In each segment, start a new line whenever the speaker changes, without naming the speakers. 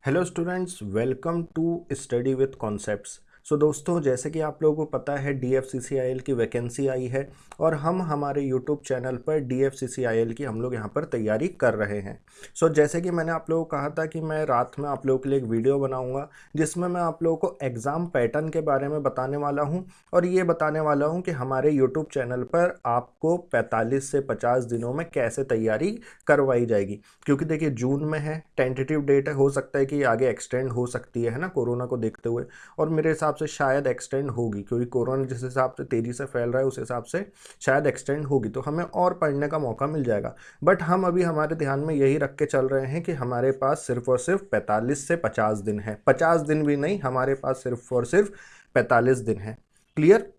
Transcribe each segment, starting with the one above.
Hello students, welcome to study with concepts. So दोस्तों, जैसे कि आप लोगों को पता है DFCCIL की वैकेंसी आई है और हम हमारे यूट्यूब चैनल पर DFCCIL की हम लोग यहाँ पर तैयारी कर रहे हैं। सो जैसे कि मैंने आप लोगों को कहा था कि मैं रात में आप लोगों के लिए एक वीडियो बनाऊंगा जिसमें मैं आप लोगों को एग्ज़ाम पैटर्न के बारे में बताने वाला हूँ और ये बताने वाला हूँ कि हमारे यूट्यूब चैनल पर आपको 45 से 50 दिनों में कैसे तैयारी करवाई जाएगी। क्योंकि देखिए, जून में है, टेंटेटिव डेट है, हो सकता है कि आगे एक्सटेंड हो सकती है ना, कोरोना को देखते हुए। और मेरे हिसाब से शायद एक्सटेंड होगी, क्योंकि कोरोना जिस हिसाब से तेज़ी से फैल रहा है उस हिसाब से शायद एक्सटेंड होगी, तो हमें और पढ़ने का मौका मिल जाएगा। बट हम अभी हमारे ध्यान में यही रख के चल रहे हैं कि हमारे पास सिर्फ और सिर्फ 45 से 50 दिन है। 50 दिन भी नहीं, हमारे पास सिर्फ और सिर्फ 45 दिन है। क्लियर?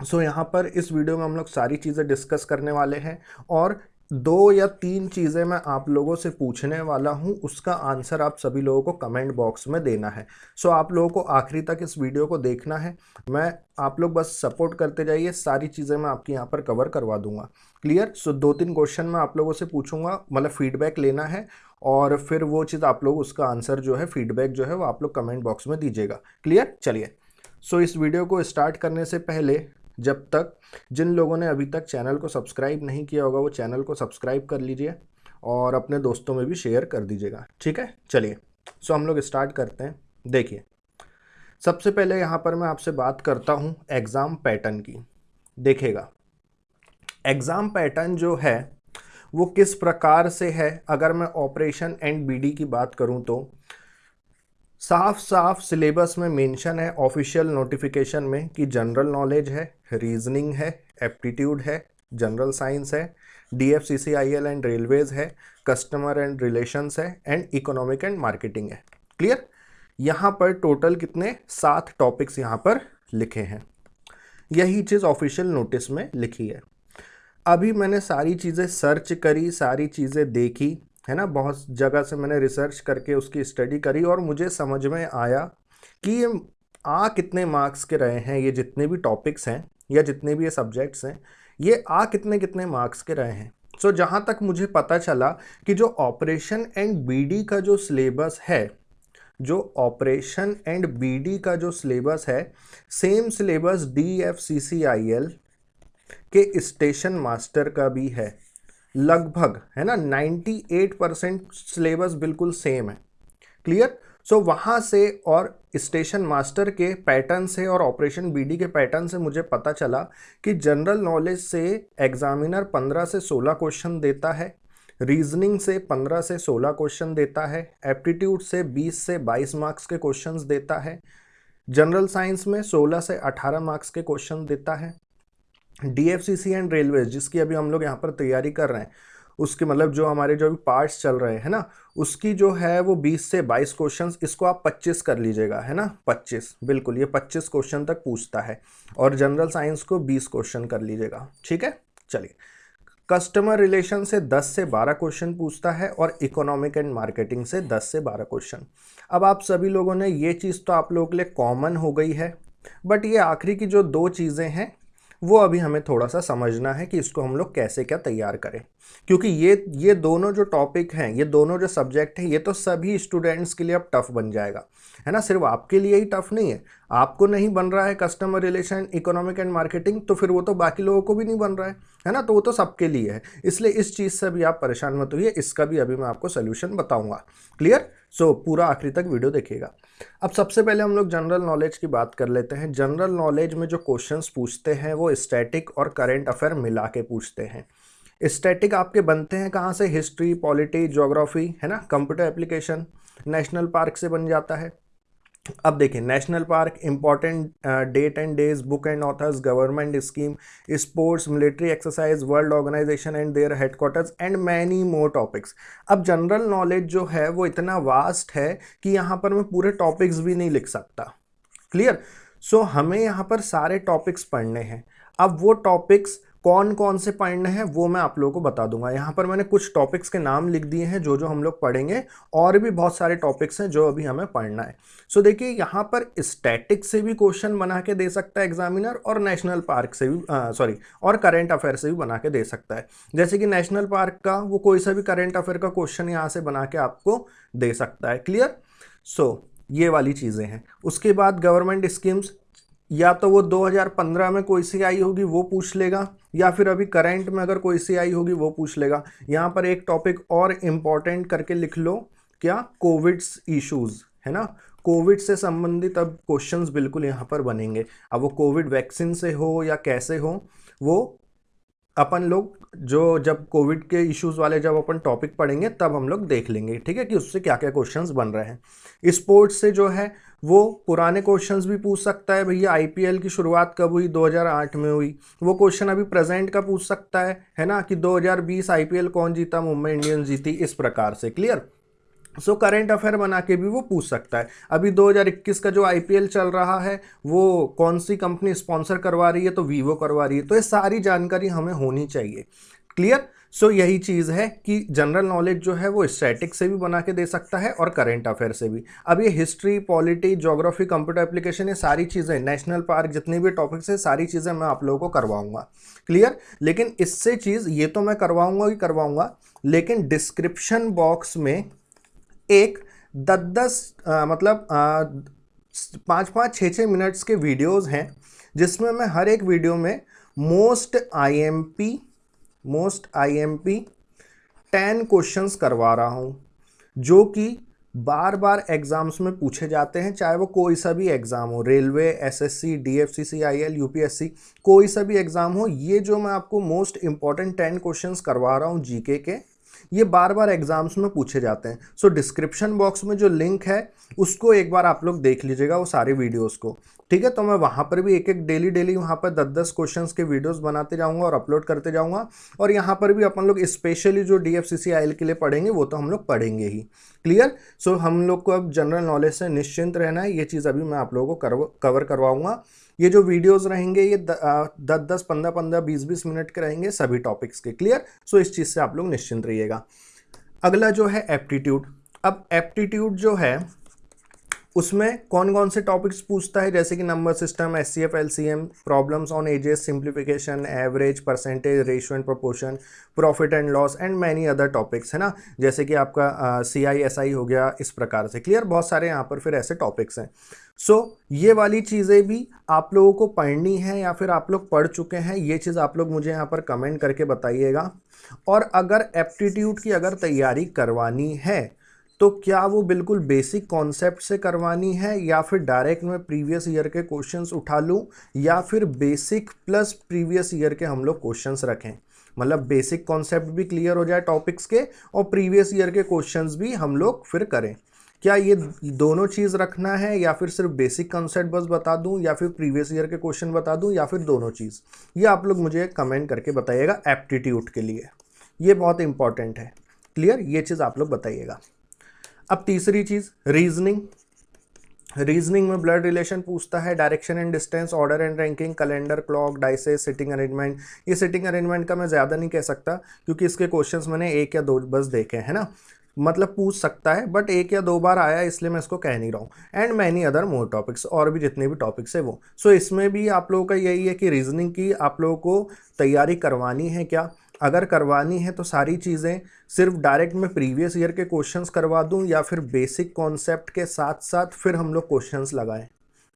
सो यहाँ पर इस वीडियो में हम लोग सारी चीज़ें डिस्कस करने वाले हैं और 2 या 3 चीज़ें मैं आप लोगों से पूछने वाला हूँ, उसका आंसर आप सभी लोगों को कमेंट बॉक्स में देना है। सो आप लोगों को आखिरी तक इस वीडियो को देखना है। मैं आप लोग बस सपोर्ट करते जाइए, सारी चीज़ें मैं आपकी यहाँ पर कवर करवा दूंगा। क्लियर? सो 2-3 क्वेश्चन मैं आप लोगों से पूछूंगा, मतलब फीडबैक लेना है और फिर वो चीज़ आप लोग उसका आंसर जो है, फीडबैक जो है वो आप लोग कमेंट बॉक्स में दीजिएगा। क्लियर? चलिए, सो इस वीडियो को स्टार्ट करने से पहले, जब तक जिन लोगों ने अभी तक चैनल को सब्सक्राइब नहीं किया होगा वो चैनल को सब्सक्राइब कर लीजिए और अपने दोस्तों में भी शेयर कर दीजिएगा। ठीक है, चलिए सो हम लोग स्टार्ट करते हैं। देखिए, सबसे पहले यहाँ पर मैं आपसे बात करता हूँ एग्ज़ाम पैटर्न की। देखिएगा, एग्ज़ाम पैटर्न जो है वो किस प्रकार से है। अगर मैं ऑपरेशन एंड BD की बात करूँ तो साफ साफ सिलेबस में मेंशन है ऑफिशियल नोटिफिकेशन में कि जनरल नॉलेज है, रीजनिंग है, एप्टीट्यूड है, जनरल साइंस है, DFCCIL एंड रेलवेज है, कस्टमर एंड रिलेशंस है एंड इकोनॉमिक एंड मार्केटिंग है। क्लियर? यहाँ पर टोटल कितने 7 टॉपिक्स यहाँ पर लिखे हैं। यही चीज़ ऑफिशियल नोटिस में लिखी है। अभी मैंने सारी चीज़ें सर्च करी, सारी चीज़ें देखी, है ना, बहुत जगह से मैंने रिसर्च करके उसकी स्टडी करी और मुझे समझ में आया कि ये कितने मार्क्स के रहे हैं, ये जितने भी टॉपिक्स हैं या जितने भी ये सब्जेक्ट्स हैं, ये कितने कितने मार्क्स के रहे हैं। सो जहाँ तक मुझे पता चला कि जो ऑपरेशन एंड BD का जो सिलेबस है, जो ऑपरेशन एंड BD का जो सिलेबस है, सेम सिलेबस DFCCIL के स्टेशन मास्टर का भी है लगभग, है ना। 98% सिलेबस बिल्कुल सेम है। क्लियर? सो वहाँ से और स्टेशन मास्टर के पैटर्न से और ऑपरेशन BD के पैटर्न से मुझे पता चला कि जनरल नॉलेज से एग्जामिनर 15 से 16 क्वेश्चन देता है, रीजनिंग से 15 से 16 क्वेश्चन देता है, एप्टीट्यूड से 20 से 22 मार्क्स के क्वेश्चंस देता है, जनरल साइंस में 16 से 18 मार्क्स के क्वेश्चन देता है। DFCC एंड रेलवेज, जिसकी अभी हम लोग यहाँ पर तैयारी कर रहे हैं, उसके मतलब जो हमारे जो अभी पार्ट्स चल रहे हैं ना, उसकी जो है वो 20 से 22 क्वेश्चंस, इसको आप 25 कर लीजिएगा, है ना। 25, बिल्कुल, ये 25 क्वेश्चन तक पूछता है। और जनरल साइंस को 20 क्वेश्चन कर लीजिएगा। ठीक है, चलिए। कस्टमर रिलेशन से 10 से 12 क्वेश्चन पूछता है और इकोनॉमिक एंड मार्केटिंग से 10 से 12 क्वेश्चन। अब आप सभी लोगों ने ये चीज़ तो आप लोगों के लिए कॉमन हो गई है, बट ये आखिरी की जो 2 चीज़ें हैं वो अभी हमें थोड़ा सा समझना है कि इसको हम लोग कैसे क्या तैयार करें। क्योंकि ये दोनों जो टॉपिक हैं, ये दोनों जो सब्जेक्ट हैं, ये तो सभी स्टूडेंट्स के लिए अब टफ बन जाएगा, है ना। सिर्फ आपके लिए ही टफ नहीं है। आपको नहीं बन रहा है customer relation, economic and marketing, तो फिर वो तो बाकी लोगों को भी नहीं बन रहा है ना। तो वो तो सबके लिए है। इसलिए इस चीज़ से भी आप परेशान मत होइए, इसका भी अभी मैं आपको सोल्यूशन बताऊंगा। क्लियर? सो पूरा आखिरी तक वीडियो देखिएगा। अब सबसे पहले हम लोग जनरल नॉलेज की बात कर लेते हैं। जनरल नॉलेज में जो क्वेश्चंस पूछते हैं वो स्टैटिक और करंट अफेयर मिला के पूछते हैं। स्टैटिक आपके बनते हैं कहाँ से? हिस्ट्री, पॉलिटी, ज्योग्राफी, है ना, कंप्यूटर एप्लीकेशन, नेशनल पार्क से बन जाता है। अब देखिए, national park, important date and days, book and authors, government scheme, sports, military exercise, world organisation and their headquarters and many more topics. अब जनरल नॉलेज जो है वो इतना वास्ट है कि यहाँ पर मैं पूरे टॉपिक्स भी नहीं लिख सकता। क्लियर? सो हमें यहाँ पर सारे टॉपिक्स पढ़ने हैं। अब वो टॉपिक्स कौन कौन से पढ़ने हैं वो मैं आप लोगों को बता दूंगा। यहाँ पर मैंने कुछ टॉपिक्स के नाम लिख दिए हैं जो जो हम लोग पढ़ेंगे, और भी बहुत सारे टॉपिक्स हैं जो अभी हमें पढ़ना है। सो देखिए, यहाँ पर स्टैटिक से भी क्वेश्चन बना के दे सकता है एग्जामिनर, और नेशनल पार्क से भी और करंट अफेयर से भी बना के दे सकता है। जैसे कि नेशनल पार्क का वो कोई सा भी करंट अफेयर का क्वेश्चन यहाँ से बना के आपको दे सकता है। क्लियर? ये वाली चीज़ें हैं। उसके बाद गवर्नमेंट स्कीम्स, या तो वो 2015 में कोई सी आई होगी वो पूछ लेगा, या फिर अभी करंट में अगर कोई सी आई होगी वो पूछ लेगा। यहाँ पर एक टॉपिक और इम्पॉर्टेंट करके लिख लो, क्या? कोविड्स इश्यूज, है ना। कोविड से संबंधित अब क्वेश्चंस बिल्कुल यहाँ पर बनेंगे। अब वो कोविड वैक्सीन से हो या कैसे हो, वो अपन लोग जो जब कोविड के इश्यूज वाले जब अपन टॉपिक पढ़ेंगे तब हम लोग देख लेंगे, ठीक है, कि उससे क्या क्या क्वेश्चंस बन रहे हैं। स्पोर्ट्स से जो है वो पुराने क्वेश्चंस भी पूछ सकता है, भैया आईपीएल की शुरुआत कब हुई? 2008 में हुई। वो क्वेश्चन अभी प्रेजेंट का पूछ सकता है ना, कि 2020 आईपीएल कौन जीता? मुंबई इंडियंस जीती। इस प्रकार से, क्लियर। करंट अफेयर बना के भी वो पूछ सकता है। अभी 2021 का जो आईपीएल चल रहा है वो कौन सी कंपनी स्पॉन्सर करवा रही है? तो वीवो करवा रही है। तो ये सारी जानकारी हमें होनी चाहिए, क्लियर। यही चीज़ है कि जनरल नॉलेज जो है वो स्टैटिक से भी बना के दे सकता है और करंट अफेयर से भी। अब ये history, polity, geography, computer application, ये सारी चीज़ें, नेशनल पार्क, जितने भी टॉपिक्स है, सारी चीज़ें मैं आप लोगों को करवाऊंगा, क्लियर। लेकिन इससे चीज़ ये तो मैं करवाऊंगा ही करवाऊंगा, लेकिन डिस्क्रिप्शन बॉक्स में एक 10-10 मतलब 5-5, 6-6 मिनट्स के वीडियोस हैं, जिसमें मैं हर एक वीडियो में मोस्ट आईएमपी 10 क्वेश्चंस करवा रहा हूं, जो कि बार बार एग्जाम्स में पूछे जाते हैं, चाहे वो कोई सा भी एग्जाम हो, रेलवे, एसएससी, डीएफसीसीआईएल, यूपीएससी, कोई सा भी एग्जाम हो। ये जो मैं आपको मोस्ट इंपॉर्टेंट 10 क्वेश्चंस करवा रहा हूं जीके के, ये बार बार एग्जाम्स में पूछे जाते हैं। डिस्क्रिप्शन बॉक्स में जो लिंक है उसको एक बार आप लोग देख लीजिएगा, वो सारे वीडियोस को, ठीक है। तो मैं वहाँ पर भी एक एक डेली वहाँ पर 10-10 क्वेश्चंस के वीडियोस बनाते जाऊँगा और अपलोड करते जाऊँगा। और यहाँ पर भी अपन लोग स्पेशली जो डीएफसीसीआईएल के लिए पढ़ेंगे वो तो हम लोग पढ़ेंगे ही, क्लियर। हम लोग को अब जनरल नॉलेज से निश्चिंत रहना है। ये चीज़ अभी मैं आप लोगों को कवर करवाऊँगा। ये जो वीडियोस रहेंगे ये 10-10, 15-15, 20-20 मिनट के रहेंगे सभी टॉपिक्स के, क्लियर। इस चीज़ से आप लोग निश्चिंत रहिएगा। अगला जो है एप्टीट्यूड। अब एप्टीट्यूड जो है उसमें कौन कौन से टॉपिक्स पूछता है, जैसे कि number system, HCF, LCM, problems on edges, simplification, average, percentage, ratio and proportion, profit and loss and many other topics, है ना। जैसे कि आपका सीआईएसआई हो गया, इस प्रकार से, क्लियर। बहुत सारे यहाँ पर फिर ऐसे टॉपिक्स हैं। ये वाली चीज़ें भी आप लोगों को पढ़नी है या फिर आप लोग पढ़ चुके हैं, ये चीज़ आप लोग मुझे यहाँ पर कमेंट करके बताइएगा। और अगर एप्टीट्यूड की अगर तैयारी करवानी है तो क्या वो बिल्कुल बेसिक कॉन्सेप्ट से करवानी है, या फिर डायरेक्ट मैं प्रीवियस ईयर के क्वेश्चंस उठा लूँ, या फिर बेसिक प्लस प्रीवियस ईयर के हम लोग क्वेश्चंस रखें, मतलब बेसिक कॉन्सेप्ट भी क्लियर हो जाए टॉपिक्स के और प्रीवियस ईयर के क्वेश्चंस भी हम लोग फिर करें। क्या ये दोनों चीज़ रखना है, या फिर सिर्फ बेसिक कॉन्सेप्ट बस बता दूं, या फिर प्रीवियस ईयर के क्वेश्चन बता दूं, या फिर दोनों चीज़? ये आप लोग मुझे कमेंट करके बताइएगा एप्टीट्यूड के लिए। ये बहुत इंपॉर्टेंट है, क्लियर। ये चीज़ आप लोग बताइएगा। अब तीसरी चीज़ रीजनिंग। रीजनिंग में ब्लड रिलेशन पूछता है, direction and distance, order and ranking, calendar, clock, dices, sitting arrangement. ये सिटिंग अरेंजमेंट का मैं ज़्यादा नहीं कह सकता क्योंकि इसके क्वेश्चंस मैंने 1 या 2 बस देखे हैं ना, मतलब पूछ सकता है, बट 1 या 2 बार आया इसलिए मैं इसको कह नहीं रहा हूँ। And many other more topics, और भी जितने भी टॉपिक्स है वो। इसमें भी आप लोगों का यही है कि रीजनिंग की आप लोगों को तैयारी करवानी है क्या? अगर करवानी है तो सारी चीज़ें सिर्फ डायरेक्ट मैं प्रीवियस ईयर के क्वेश्चंस करवा दूं, या फिर बेसिक कॉन्सेप्ट के साथ साथ फिर हम लोग क्वेश्चंस लगाएं?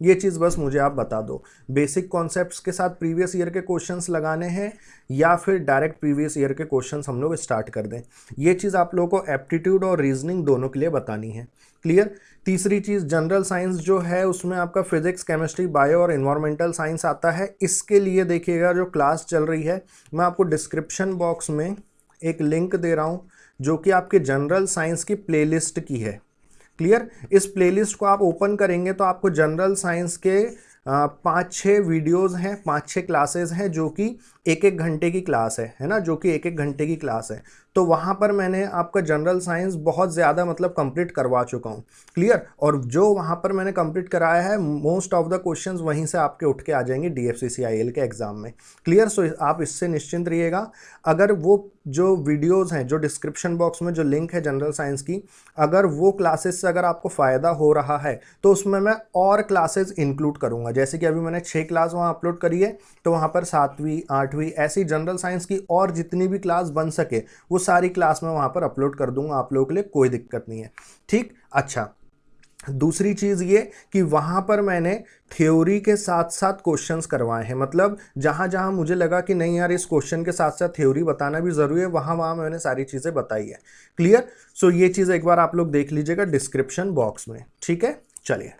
ये चीज़ बस मुझे आप बता दो। बेसिक कॉन्सेप्ट्स के साथ प्रीवियस ईयर के क्वेश्चंस लगाने हैं, या फिर डायरेक्ट प्रीवियस ईयर के क्वेश्चंस हम लोग स्टार्ट कर दें? ये चीज़ आप लोगों को एप्टीट्यूड और रीजनिंग दोनों के लिए बतानी है, क्लियर। तीसरी चीज़ जनरल साइंस जो है उसमें आपका फिजिक्स, केमिस्ट्री, बायो और इन्वायरमेंटल साइंस आता है। इसके लिए देखिएगा जो क्लास चल रही है, मैं आपको डिस्क्रिप्शन बॉक्स में एक लिंक दे रहा हूँ जो कि आपके जनरल साइंस की प्लेलिस्ट की है, क्लियर। इस प्लेलिस्ट को आप ओपन करेंगे तो आपको जनरल साइंस के 5-6 वीडियोज़ हैं, 5-6 क्लासेस हैं, जो कि 1-1 घंटे की क्लास है ना, जो कि 1-1 घंटे की क्लास है। तो वहाँ पर मैंने आपका जनरल साइंस बहुत ज़्यादा मतलब कंप्लीट करवा चुका हूँ, क्लियर। और जो वहाँ पर मैंने कंप्लीट कराया है, मोस्ट ऑफ द क्वेश्चंस वहीं से आपके उठ के आ जाएंगे डीएफसीसीआईएल के एग्जाम में, क्लियर। आप इससे निश्चिंत रहिएगा। अगर वो जो वीडियोज़ हैं, जो डिस्क्रिप्शन बॉक्स में जो लिंक है जनरल साइंस की, अगर वो क्लासेस से अगर आपको फ़ायदा हो रहा है तो उसमें मैं और क्लासेस इंक्लूड करूँगा। जैसे कि अभी मैंने 6 क्लास वहाँ अपलोड करी है, तो वहाँ पर 7वीं, 8वीं ऐसी जनरल साइंस की और जितनी भी क्लास बन सके वो सारी क्लास में वहाँ पर अपलोड कर दूंगा आप लोगों के लिए, कोई दिक्कत नहीं है, ठीक। अच्छा, दूसरी चीज़ ये कि वहाँ पर मैंने थ्योरी के साथ साथ क्वेश्चंस करवाए हैं, मतलब जहाँ जहाँ मुझे लगा कि नहीं यार इस क्वेश्चन के साथ साथ थ्योरी बताना भी ज़रूरी है, वहाँ वहाँ मैंने सारी चीज़ें बताई है। क्लियर? सो ये चीज़ एक बार आप लोग देख लीजिएगा डिस्क्रिप्शन बॉक्स में। ठीक है, चलिए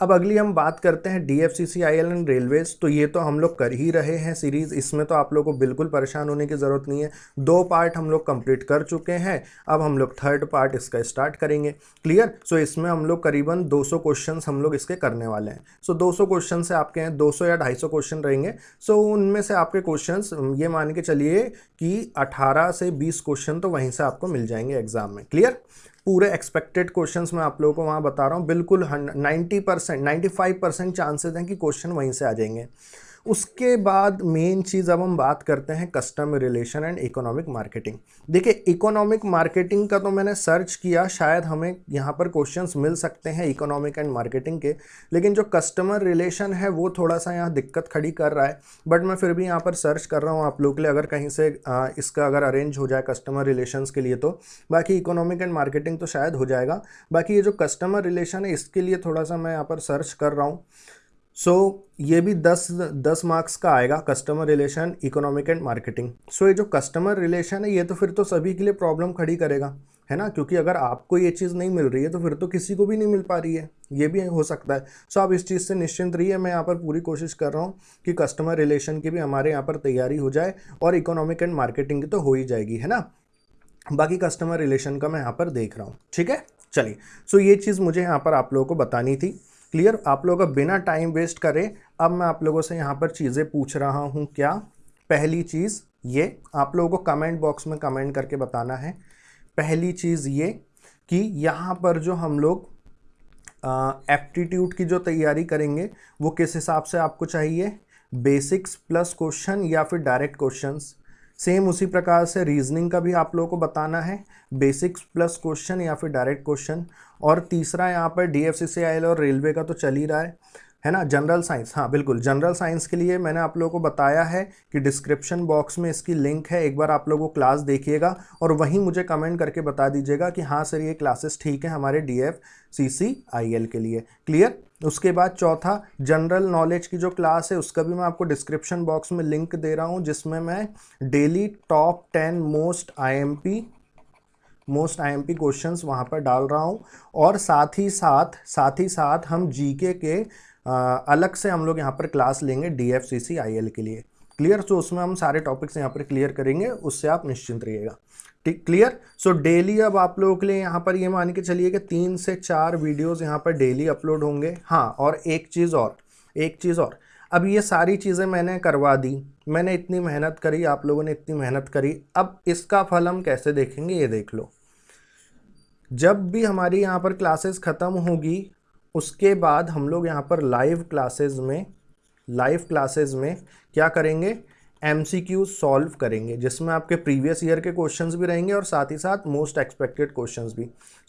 अब अगली हम बात करते हैं DFCCIL एंड रेलवेज। तो ये तो हम लोग कर ही रहे हैं सीरीज़, इसमें तो आप लोगों को बिल्कुल परेशान होने की ज़रूरत नहीं है। 2 पार्ट हम लोग कंप्लीट कर चुके हैं, अब हम लोग 3rd पार्ट इसका स्टार्ट करेंगे। क्लियर? सो इसमें हम लोग करीबन 200 क्वेश्चंस हम लोग इसके करने वाले हैं। सो 200 क्वेश्चन से आपके हैं 200 या 250 क्वेश्चन रहेंगे। सो उनमें से आपके क्वेश्चंस ये मान के चलिए कि 18 से 20 क्वेश्चन तो वहीं से आपको मिल जाएंगे एग्जाम में। क्लियर? पूरे एक्सपेक्टेड क्वेश्चंस मैं आप लोगों को वहाँ बता रहा हूँ, बिल्कुल 90% 95% चांसेस हैं कि क्वेश्चन वहीं से आ जाएंगे। उसके बाद मेन चीज़ अब हम बात करते हैं customer relation and economic marketing. देखिए इकोनॉमिक मार्केटिंग का तो मैंने सर्च किया, शायद हमें यहाँ पर क्वेश्चंस मिल सकते हैं इकोनॉमिक एंड मार्केटिंग के, लेकिन जो कस्टमर रिलेशन है वो थोड़ा सा यहाँ दिक्कत खड़ी कर रहा है। बट मैं फिर भी यहाँ पर सर्च कर रहा हूँ आप लोग के लिए, अगर कहीं से इसका अगर अरेंज हो जाए कस्टमर रिलेशंस के लिए तो। बाकी इकोनॉमिक एंड मार्केटिंग तो शायद हो जाएगा, बाकी ये जो कस्टमर रिलेशन है इसके लिए थोड़ा सा मैं यहाँ पर सर्च कर रहा हूँ। ये भी 10 मार्क्स का आएगा, customer relation economic and marketing. ये जो कस्टमर रिलेशन है ये तो फिर तो सभी के लिए प्रॉब्लम खड़ी करेगा, है ना, क्योंकि अगर आपको ये चीज़ नहीं मिल रही है तो फिर तो किसी को भी नहीं मिल पा रही है, ये भी हो सकता है। आप इस चीज़ से निश्चिंत रहिए, मैं यहाँ पर पूरी कोशिश कर रहा हूँ कि कस्टमर रिलेशन की भी हमारे यहाँ पर तैयारी हो जाए और इकोनॉमिक एंड मार्केटिंग की तो हो ही जाएगी, है ना। बाकी कस्टमर रिलेशन का मैं यहाँ पर देख रहा हूँ। ठीक है, चलिए ये चीज़ मुझे यहाँ पर आप लोगों को बतानी थी। क्लियर? आप लोग अब बिना टाइम वेस्ट करे अब मैं आप लोगों से यहाँ पर चीज़ें पूछ रहा हूँ। क्या? पहली चीज़ ये आप लोगों को कमेंट बॉक्स में कमेंट करके बताना है। पहली चीज़ ये कि यहाँ पर जो हम लोग एप्टीट्यूड की जो तैयारी करेंगे वो किस हिसाब से आपको चाहिए, बेसिक्स प्लस क्वेश्चन या फिर डायरेक्ट क्वेश्चंस। सेम उसी प्रकार से रीजनिंग का भी आप लोगों को बताना है, बेसिक्स प्लस क्वेश्चन या फिर डायरेक्ट क्वेश्चन। और तीसरा यहाँ पर DFCCIL और रेलवे का तो चल ही रहा है ना। जनरल साइंस, हाँ बिल्कुल, जनरल साइंस के लिए मैंने आप लोगों को बताया है कि डिस्क्रिप्शन बॉक्स में इसकी लिंक है, एक बार आप लोगों को क्लास देखिएगा और वहीं मुझे कमेंट करके बता दीजिएगा कि हाँ सर ये क्लासेस ठीक है हमारे DFCCIL के लिए। क्लियर? उसके बाद चौथा जनरल नॉलेज की जो क्लास है उसका भी मैं आपको डिस्क्रिप्शन बॉक्स में लिंक दे रहा हूँ, जिसमें मैं daily top 10 most IMP questions वहाँ पर डाल रहा हूँ। और साथ ही साथ हम GK के अलग से हम लोग यहाँ पर क्लास लेंगे DFCCIL के लिए। क्लियर? उसमें हम सारे टॉपिक्स यहाँ पर क्लियर करेंगे, उससे आप निश्चिंत रहिएगा। ठीक, क्लियर? डेली अब आप लोगों के लिए यहाँ पर ये मान के चलिए कि 3 से 4 वीडियोस यहाँ पर डेली अपलोड होंगे। हाँ, और एक चीज़ और, अब ये सारी चीज़ें मैंने करवा दी, मैंने इतनी मेहनत करी, आप लोगों ने इतनी मेहनत करी, अब इसका फल हम कैसे देखेंगे ये देख लो। जब भी हमारी यहाँ पर क्लासेस ख़त्म होगी उसके बाद हम लोग यहाँ पर लाइव क्लासेस में क्या करेंगे, MCQ सॉल्व करेंगे, जिसमें आपके प्रीवियस ईयर के क्वेश्चंस भी रहेंगे और साथ ही साथ मोस्ट एक्सपेक्टेड क्वेश्चंस भी।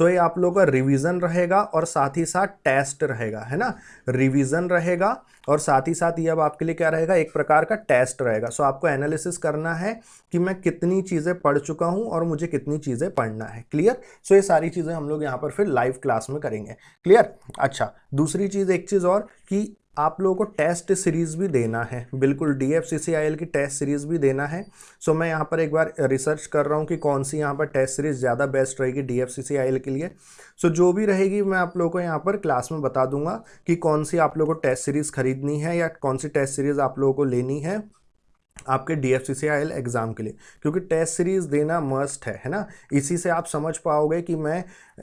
ये आप लोगों का रिवीजन रहेगा और साथ ही साथ टेस्ट रहेगा, है ना। रिवीजन रहेगा और साथ ही साथ ये अब आपके लिए क्या रहेगा, एक प्रकार का टेस्ट रहेगा। आपको एनालिसिस करना है कि मैं कितनी चीज़ें पढ़ चुका हूँ और मुझे कितनी चीज़ें पढ़ना है। क्लियर? ये सारी चीज़ें हम लोग यहाँ पर फिर लाइव क्लास में करेंगे। क्लियर? अच्छा, दूसरी चीज़, एक चीज़ और कि आप लोगों को टेस्ट सीरीज़ भी देना है, बिल्कुल DFCCIL की टेस्ट सीरीज़ भी देना है। मैं यहाँ पर एक बार रिसर्च कर रहा हूँ कि कौन सी यहाँ पर टेस्ट सीरीज़ ज़्यादा बेस्ट रहेगी DFCCIL के लिए। जो भी रहेगी मैं आप लोगों को यहाँ पर क्लास में बता दूंगा कि कौन सी आप लोगों को टेस्ट सीरीज़ खरीदनी है या कौन सी टेस्ट सीरीज़ आप लोगों को लेनी है आपके DFCCIL एग्ज़ाम के लिए, क्योंकि टेस्ट सीरीज़ देना मस्ट है ना। इसी से आप समझ पाओगे कि मैं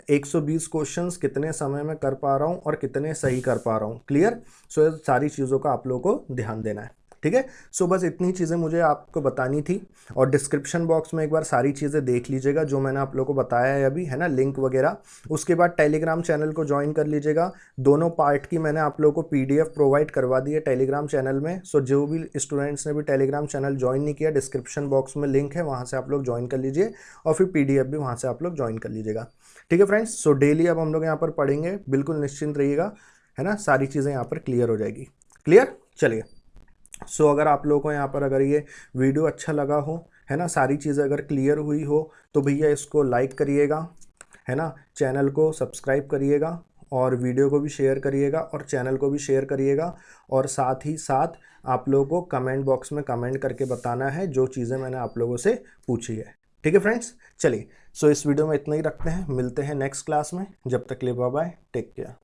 120 क्वेश्चंस कितने समय में कर पा रहा हूँ और कितने सही कर पा रहा हूँ। क्लियर? सारी चीज़ों का आप लोगों को ध्यान देना है। ठीक है, बस इतनी चीज़ें मुझे आपको बतानी थी। और डिस्क्रिप्शन बॉक्स में एक बार सारी चीज़ें देख लीजिएगा जो मैंने आप लोगों को बताया है अभी, है ना, लिंक वगैरह। उसके बाद टेलीग्राम चैनल को ज्वाइन कर लीजिएगा, दोनों पार्ट की मैंने आप लोगों को PDF प्रोवाइड करवा दी है टेलीग्राम चैनल में। जो भी स्टूडेंट्स ने भी टेलीग्राम चैनल ज्वाइन नहीं किया, डिस्क्रिप्शन बॉक्स में लिंक है, वहाँ से आप लोग ज्वाइन कर लीजिए और फिर PDF भी वहाँ से आप लोग ज्वाइन कर लीजिएगा। ठीक है फ्रेंड्स, डेली अब हम लोग यहाँ पर पढ़ेंगे, बिल्कुल निश्चिंत रहिएगा, है ना, सारी चीज़ें यहाँ पर क्लियर हो जाएगी। क्लियर? चलिए, अगर आप लोगों को यहाँ पर अगर ये वीडियो अच्छा लगा हो, है ना, सारी चीज़ें अगर क्लियर हुई हो तो भैया इसको लाइक करिएगा, है ना, चैनल को सब्सक्राइब करिएगा और वीडियो को भी शेयर करिएगा और चैनल को भी शेयर करिएगा, और साथ ही साथ आप लोगों को कमेंट बॉक्स में कमेंट करके बताना है जो चीज़ें मैंने आप लोगों से पूछी है। ठीक है फ्रेंड्स, चलिए सो इस वीडियो में इतना ही रखते हैं, मिलते हैं नेक्स्ट क्लास में। जब तक के लिए बाय बाय, टेक केयर।